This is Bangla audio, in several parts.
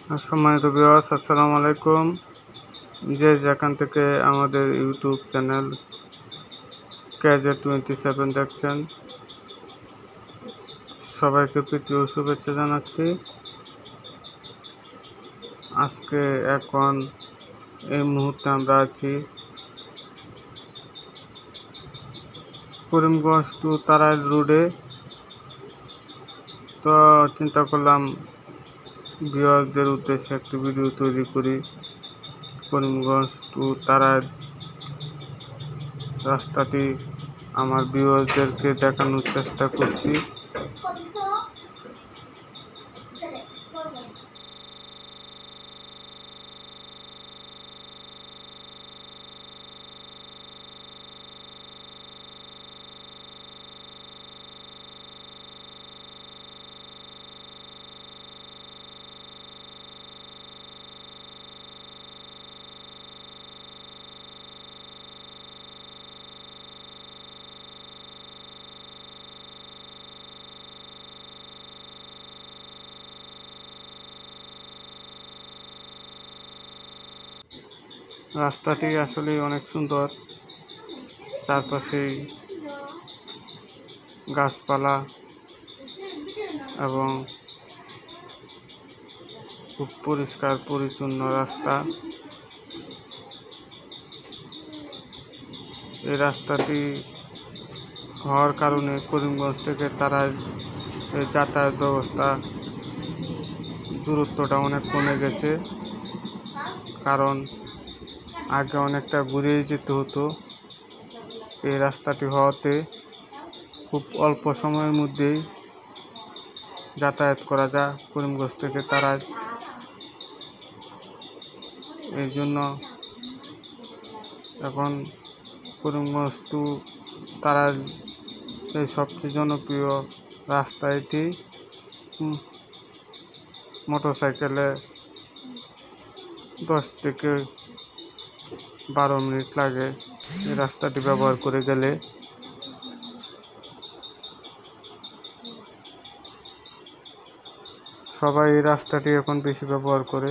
সম্মানিত ভিউয়ার্স, আসসালামু আলাইকুম। যে যেখান থেকে আমাদের ইউটিউব চ্যানেল KZ27 দেখছেন, সবাইকে প্রীতি ও শুভেচ্ছা জানাচ্ছি। আজকে এখন এই মুহূর্তে আমরা আছি করিমগঞ্জ টু তারাইল রোডে। তো চিন্তা করলাম ভিউয়ারদের উদ্দেশ্যে একটি ভিডিও তৈরি করি। করিমগঞ্জ টু তারাইল রাস্তাটি আমার ভিউয়ারদেরকে দেখানোর চেষ্টা করছি। রাস্তাটি আসলে অনেক সুন্দর, চারপাশেই গাছপালা এবং খুব পরিষ্কার পরিচ্ছন্ন রাস্তা। এই রাস্তাটি হওয়ার কারণে করিমগঞ্জ থেকে তারাইল যাতায়াত ব্যবস্থা দূরত্বটা অনেক কমে গেছে, কারণ আগে অনেকটা ঘুরেই যেতে হতো। এই রাস্তাটি হওয়াতে খুব অল্প সময়ের মধ্যেই যাতায়াত করা যায় করিমগঞ্জ থেকে তারাইল। এই জন্য এখন করিমগঞ্জ টু তারাইল এই সবচেয়ে জনপ্রিয় রাস্তা এটি। মোটরসাইকেলে 10 থেকে 12 মিনিট লাগে এই রাস্তাটি ব্যবহার করে গেলে। সবাই এই রাস্তাটি এখন বেশি ব্যবহার করে।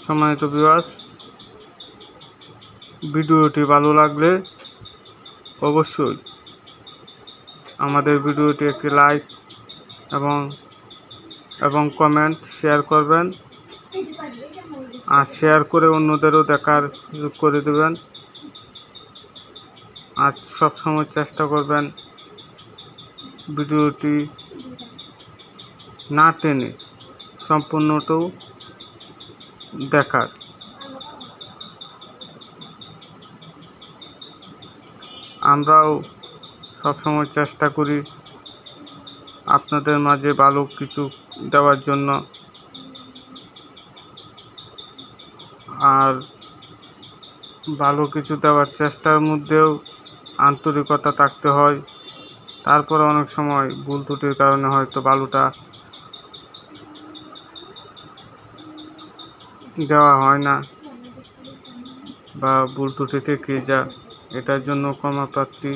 সম্মানিত ভিউয়ার্স, ভিডিওটি ভালো লাগলে অবশ্যই আমাদের ভিডিওটি একটি লাইক এবং কমেন্ট শেয়ার করবেন, আর শেয়ার করে অন্যদেরও দেখার সুযোগ করে দেবেন। আর সবসময় চেষ্টা করবেন ভিডিওটি না টেনে সম্পূর্ণটাও দেখার। আমরাও সবসময় চেষ্টা করি আপনাদের মাঝে ভালো কিছু দেওয়ার জন্য। আর ভালো কিছু দেওয়ার চেষ্টার মধ্যেও আন্তরিকতা থাকতে হয়। তারপরে অনেক সময় ভুল ত্রুটির কারণে হয়তো ভালোটা দেওয়া হয় না বা ভুল ত্রুটি থেকে যা, এটার জন্য ক্ষমা প্রার্থী।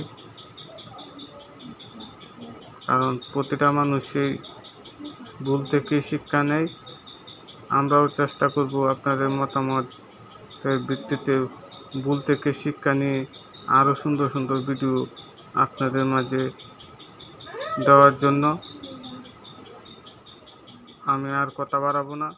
কারণ প্রতিটা মানুষই ভুল থেকে শিক্ষা নেয়। আমরাও চেষ্টা করব আপনাদের মতামতের ভিত্তিতে ভুল থেকে শিক্ষা নিয়ে আরও সুন্দর সুন্দর ভিডিও আপনাদের মাঝে দেওয়ার জন্য। আমি আর কথা বাড়াবো না।